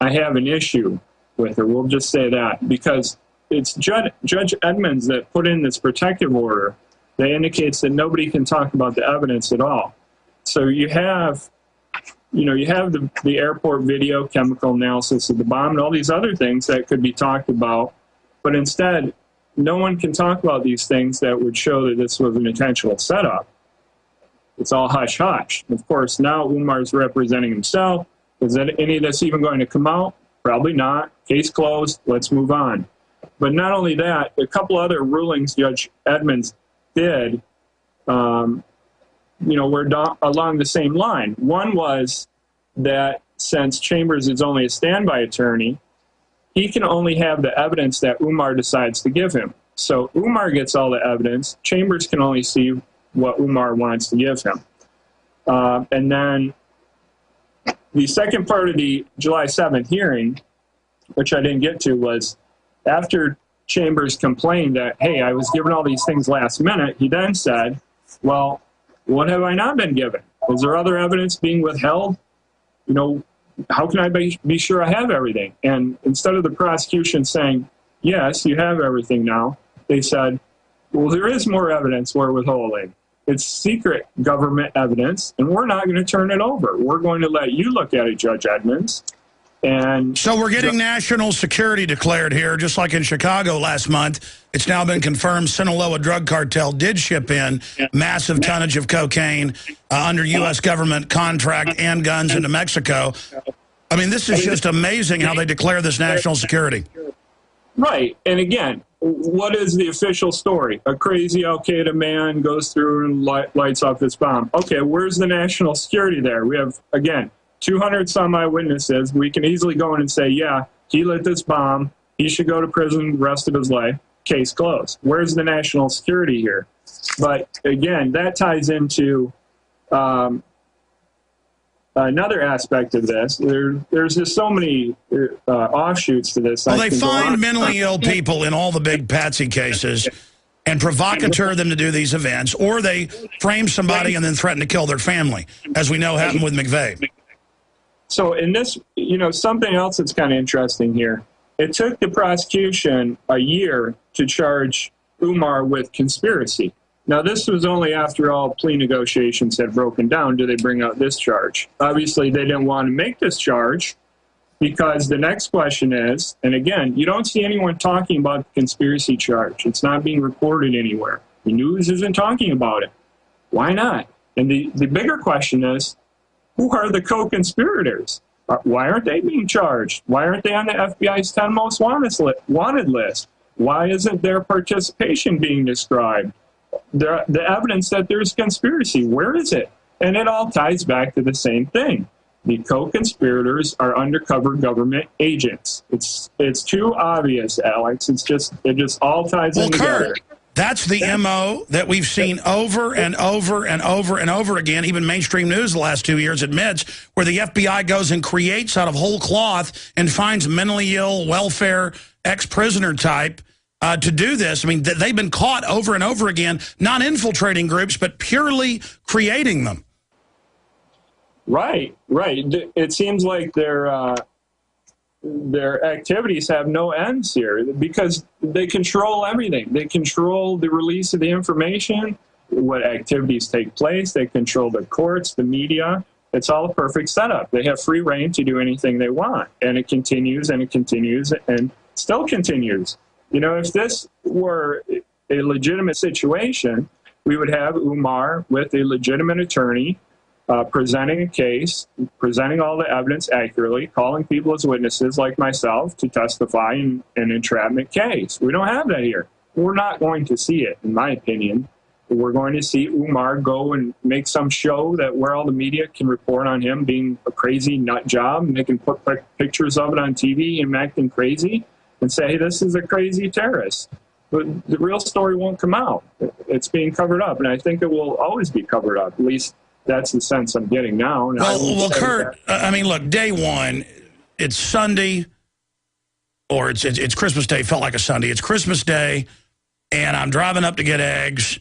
I have an issue with her. We'll just say that, because it's Judge Edmonds that put in this protective order that indicates that nobody can talk about the evidence at all. So you have the airport video, chemical analysis of the bomb, and all these other things that could be talked about. But instead, no one can talk about these things that would show that this was an intentional setup. It's all hush-hush. Of course, now Umar's representing himself. Is that any of this even going to come out? Probably not. Case closed. Let's move on. But not only that, a couple other rulings Judge Edmonds did, were along the same line. One was that since Chambers is only a standby attorney, he can only have the evidence that Umar decides to give him. So Umar gets all the evidence. Chambers can only see what Umar wants to give him. And then the second part of the July 7th hearing, which I didn't get to, was after Chambers complained that, hey, I was given all these things last minute, he then said, well, what have I not been given? Is there other evidence being withheld? How can I be sure I have everything? And instead of the prosecution saying, yes, you have everything now, they said, well, there is more evidence we're withholding. It's secret government evidence, and we're not going to turn it over. We're going to let you look at it, Judge Edmonds. And so we're getting national security declared here, just like in Chicago last month. It's now been confirmed Sinaloa drug cartel did ship in massive tonnage of cocaine under U.S. government contract and guns into Mexico. I mean, this is just amazing how they declare this national security. Right. And again, what is the official story? A crazy Al-Qaeda man goes through and lights off this bomb. Okay, where's the national security there? We have, again, 200 some eyewitnesses. We can easily go in and say, yeah, he lit this bomb. He should go to prison the rest of his life. Case closed. Where's the national security here? But again, that ties into another aspect of this. There's just so many offshoots to this. Well, they find mentally ill people in all the big patsy cases and provocateur them to do these events, or they frame somebody and then threaten to kill their family, as we know happened with McVeigh. So in this, something else that's kind of interesting here. It took the prosecution a year to charge Umar with conspiracy. Now, this was only after all plea negotiations had broken down do they bring out this charge. Obviously, they didn't want to make this charge because the next question is, and again, you don't see anyone talking about the conspiracy charge. It's not being reported anywhere. The news isn't talking about it. Why not? And the bigger question is, who are the co-conspirators? Why aren't they being charged? Why aren't they on the FBI's 10 most wanted list? Why isn't their participation being described? The evidence that there's conspiracy, where is it? And it all ties back to the same thing. The co-conspirators are undercover government agents. It's too obvious, Alex. It just all ties in together. Kurt, that's the MO that we've seen over and over and over and over again. Even mainstream news the last 2 years admits where the FBI goes and creates out of whole cloth and finds mentally ill, welfare, ex-prisoner type to do this. I mean, they've been caught over and over again, not infiltrating groups, but purely creating them. Right. It seems like their activities have no ends here because they control everything. They control the release of the information, what activities take place. They control the courts, the media. It's all a perfect setup. They have free reign to do anything they want. And it continues and it continues and still continues. If this were a legitimate situation, we would have Umar with a legitimate attorney presenting a case, presenting all the evidence accurately, calling people as witnesses like myself to testify in an entrapment case. We don't have that here. We're not going to see it, in my opinion. We're going to see Umar go and make some show that where all the media can report on him being a crazy nut job, and they can put pictures of it on TV and acting crazy and say, hey, this is a crazy terrorist. But the real story won't come out. It's being covered up, and I think it will always be covered up. At least that's the sense I'm getting now. And well, Kurt, I mean, look, day one, it's Sunday, or it's Christmas Day. It felt like a Sunday. It's Christmas Day, and I'm driving up to get eggs,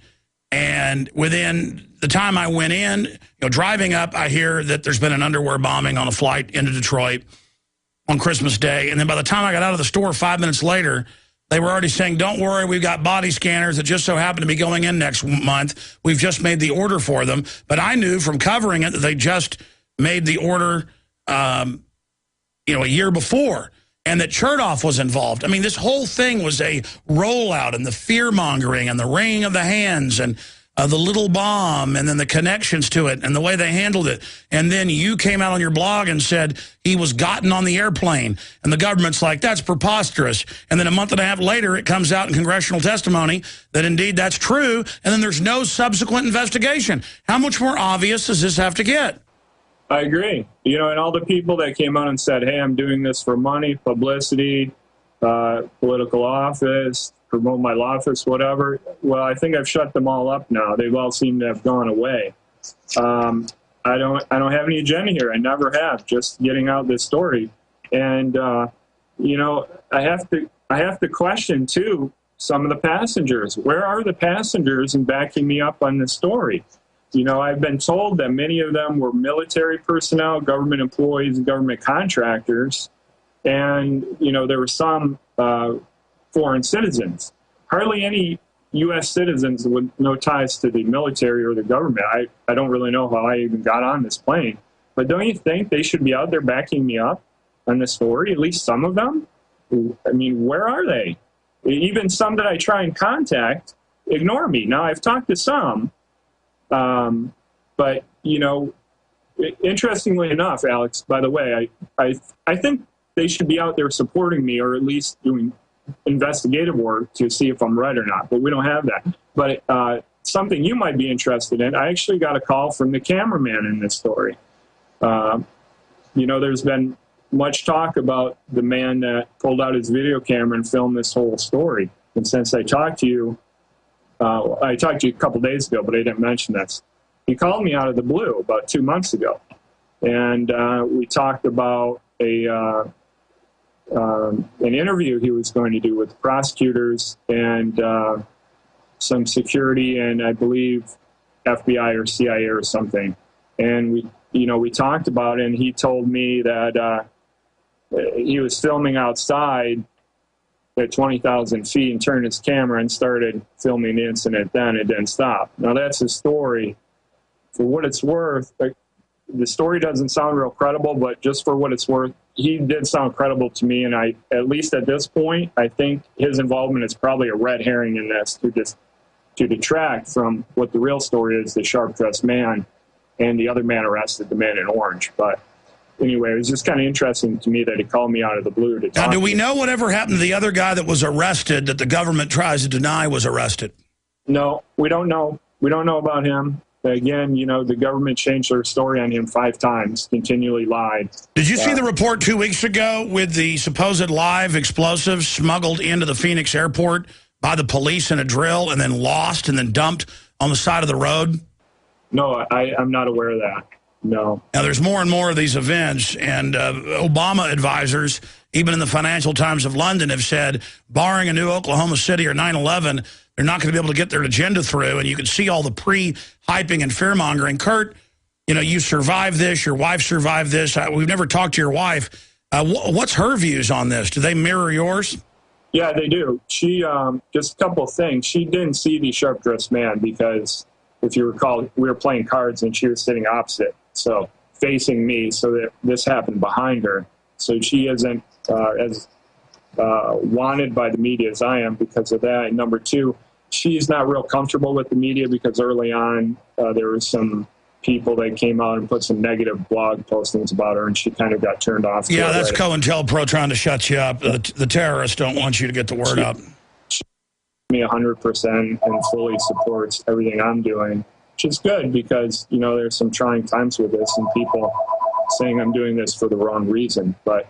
and within the time I went in, driving up, I hear that there's been an underwear bombing on a flight into Detroit. on Christmas Day. And then by the time I got out of the store 5 minutes later, they were already saying, don't worry, we've got body scanners that just so happen to be going in next month. We've just made the order for them. But I knew from covering it that they just made the order, a year before, and that Chertoff was involved. I mean, this whole thing was a rollout, and the fear-mongering and the wringing of the hands and the little bomb and then the connections to it and the way they handled it. And then you came out on your blog and said he was gotten on the airplane. And the government's like, that's preposterous. And then a month and a half later, it comes out in congressional testimony that indeed that's true. And then there's no subsequent investigation. How much more obvious does this have to get? I agree. And all the people that came out and said, hey, I'm doing this for money, publicity, political office, promote my law office, whatever. Well, I think I've shut them all up now. They've all seemed to have gone away. I don't have any agenda here. I never have. Just getting out this story, and I have to question too some of the passengers. Where are the passengers in backing me up on this story? I've been told that many of them were military personnel, government employees, and government contractors, and there were some foreign citizens. Hardly any U.S. citizens with no ties to the military or the government. I don't really know how I even got on this plane. But don't you think they should be out there backing me up on this story, at least some of them? I mean, where are they? Even some that I try and contact ignore me. Now, I've talked to some, but, interestingly enough, Alex, by the way, I think they should be out there supporting me, or at least doing investigative work to see if I'm right or not, but we don't have that. But something you might be interested in, I actually got a call from the cameraman in this story. There's been much talk about the man that pulled out his video camera and filmed this whole story. And since I talked to you a couple days ago, but I didn't mention this. He called me out of the blue about 2 months ago. And we talked about an interview he was going to do with prosecutors and some security and I believe FBI or CIA or something. And we talked about it, and he told me that he was filming outside at 20,000 feet and turned his camera and started filming the incident then. It didn't stop. Now that's his story. For what it's worth, the story doesn't sound real credible, but just for what it's worth, he did sound credible to me, and at least at this point, I think his involvement is probably a red herring in this to detract from what the real story is, the sharp-dressed man and the other man arrested, the man in orange. But anyway, it was just kind of interesting to me that he called me out of the blue to talk. Now, do we know whatever happened to the other guy that was arrested that the government tries to deny was arrested? No, we don't know. We don't know about him. Again, the government changed their story on him 5 times, continually lied. Did you see the report 2 weeks ago with the supposed live explosives smuggled into the Phoenix airport by the police in a drill and then lost and then dumped on the side of the road? No, I'm not aware of that. No. Now, there's more and more of these events, and Obama advisors, even in the Financial Times of London, have said, barring a new Oklahoma City or 9/11, they're not going to be able to get their agenda through, and you can see all the pre-hyping and fear-mongering. Kurt, you survived this, your wife survived this. We've never talked to your wife. What's her views on this? Do they mirror yours? Yeah, they do. She, just a couple of things. She didn't see the sharp-dressed man because, if you recall, we were playing cards and she was sitting opposite, so facing me, so that this happened behind her. So she isn't as wanted by the media as I am because of that. And number 2, she's not real comfortable with the media because early on there were some people that came out and put some negative blog postings about her, and she kind of got turned off. Yeah, that's COINTELPRO trying to shut you up. The terrorists don't want you to get the word up. She 100% and fully supports everything I'm doing, which is good because, there's some trying times with this and people saying I'm doing this for the wrong reason. But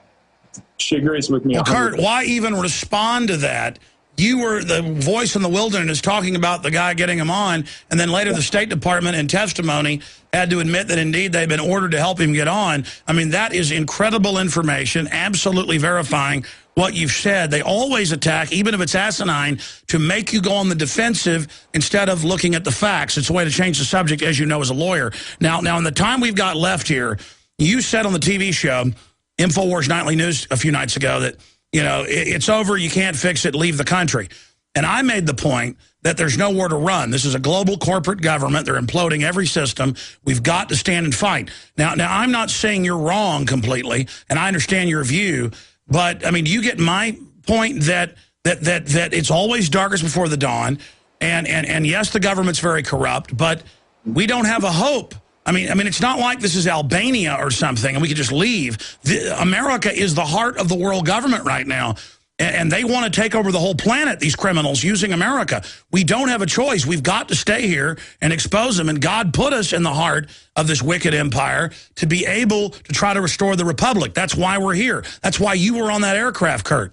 she agrees with me. Well, Kurt, why even respond to that? You were the voice in the wilderness talking about the guy getting him on, and then later the State Department in testimony had to admit that indeed they'd been ordered to help him get on. I mean, that is incredible information, absolutely verifying what you've said. They always attack, even if it's asinine, to make you go on the defensive instead of looking at the facts. It's a way to change the subject, as you know, as a lawyer. Now in the time we've got left here, you said on the TV show InfoWars Nightly News a few nights ago that, it's over, you can't fix it, leave the country. And I made the point that there's nowhere to run. This is a global corporate government. They're imploding every system. We've got to stand and fight. Now, I'm not saying you're wrong completely, and I understand your view, but, I mean, do you get my point that it's always darkest before the dawn, and yes, the government's very corrupt, but we don't have a hope. I mean, it's not like this is Albania or something, and we could just leave. America is the heart of the world government right now. And they want to take over the whole planet, these criminals, using America. We don't have a choice. We've got to stay here and expose them. And God put us in the heart of this wicked empire to be able to try to restore the republic. That's why we're here. That's why you were on that aircraft, Kurt.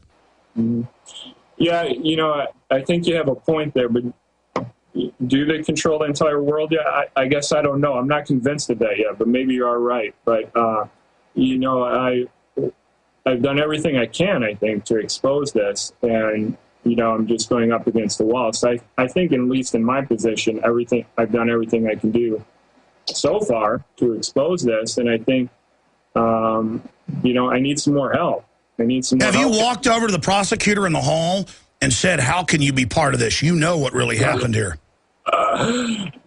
Mm-hmm. Yeah, I think you have a point there, but do they control the entire world? Yeah, I guess I don't know. I'm not convinced of that yet, but maybe you are right. But, I've done everything I can, I think, to expose this, and, I'm just going up against the wall. So I think, at least in my position, I've done everything I can do so far to expose this, and I think, I need some more help. I need some more help. Have you walked over to the prosecutor in the hall and said, how can you be part of this? You know what really happened here.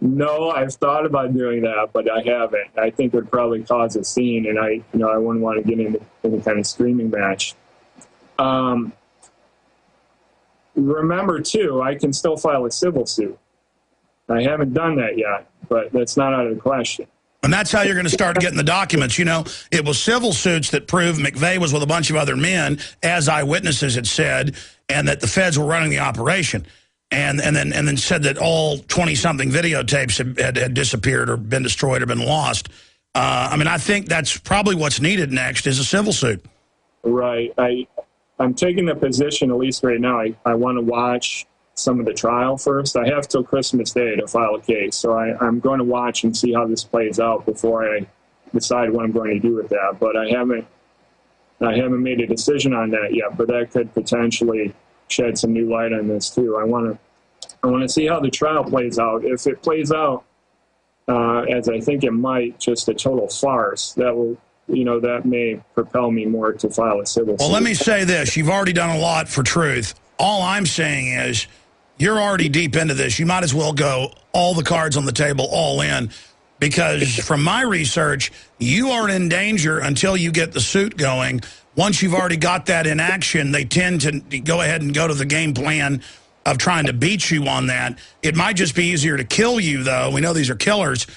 No, I've thought about doing that, but I haven't. I think it would probably cause a scene, and I wouldn't want to get into any kind of screaming match. Remember, too, I can still file a civil suit. I haven't done that yet, but that's not out of the question. And that's how you're going to start getting the documents. It was civil suits that proved McVeigh was with a bunch of other men, as eyewitnesses had said, and that the feds were running the operation. And then said that all 20-something videotapes had disappeared or been destroyed or been lost. I think that's probably what's needed next is a civil suit. Right. I'm taking the position, at least right now, I want to watch some of the trial first. I have till Christmas Day to file a case, so I'm going to watch and see how this plays out before I decide what I'm going to do with that. But I haven't made a decision on that yet, but that could potentially shed some new light on this too. I want to see how the trial plays out. If it plays out as I think it might, just a total farce, that may propel me more to file a civil suit. Well, let me say this. You've already done a lot for truth. All I'm saying is you're already deep into this. You might as well go all the cards on the table, all in, because from my research, you are in danger until you get the suit going. Once you've already got that in action, they tend to go ahead and go to the game plan of trying to beat you on that. It might just be easier to kill you, though. We know these are killers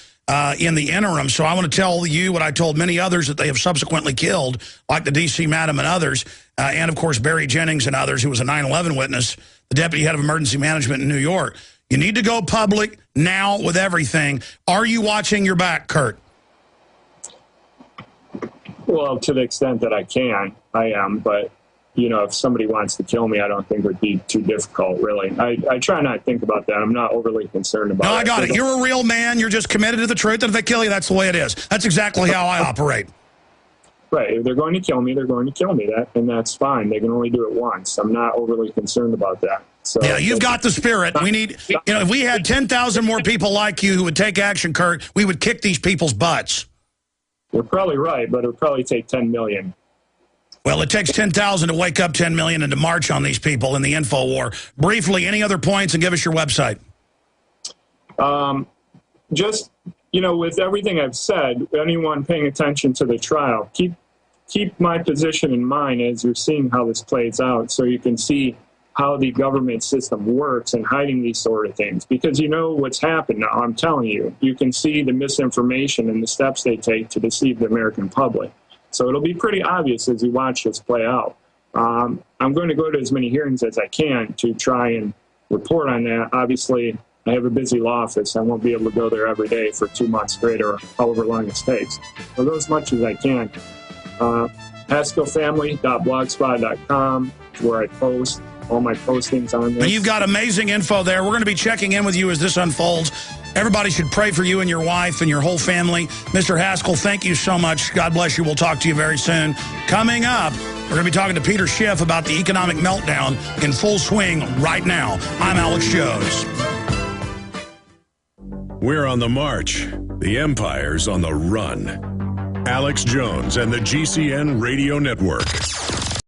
in the interim. So I want to tell you what I told many others that they have subsequently killed, like the D.C. Madam and others, and, of course, Barry Jennings and others, who was a 9/11 witness, the deputy head of emergency management in New York. You need to go public now with everything. Are you watching your back, Kurt? Well, to the extent that I can, I am. But, if somebody wants to kill me, I don't think it would be too difficult, really. I try not to think about that. I'm not overly concerned about it. No, I got it. You're a real man. You're just committed to the truth. And if they kill you, that's the way it is. That's exactly how I operate. Right. If they're going to kill me, they're going to kill me. And that's fine. They can only do it once. I'm not overly concerned about that. So, yeah, you've got the spirit. We need, if we had 10,000 more people like you who would take action, Kurt, we would kick these people's butts. You're probably right, but it would probably take 10 million. Well, it takes 10,000 to wake up 10 million and to march on these people in the info war. Briefly, any other points, and give us your website. Just, with everything I've said, anyone paying attention to the trial, keep my position in mind as you're seeing how this plays out, so you can see how the government system works and hiding these sort of things. Because what's happened now, I'm telling you. You can see the misinformation and the steps they take to deceive the American public. So it'll be pretty obvious as you watch this play out. I'm going to go to as many hearings as I can to try and report on that. Obviously, I have a busy law office. I won't be able to go there every day for 2 months straight or however long it takes. I'll go as much as I can. HaskellFamily.blogspot.com is where I post all my postings on this. And you've got amazing info there. We're going to be checking in with you as this unfolds. Everybody should pray for you and your wife and your whole family. Mr. Haskell, thank you so much. God bless you. We'll talk to you very soon. Coming up, we're going to be talking to Peter Schiff about the economic meltdown in full swing right now. I'm Alex Jones. We're on the march. The empire's on the run. Alex Jones and the GCN Radio Network.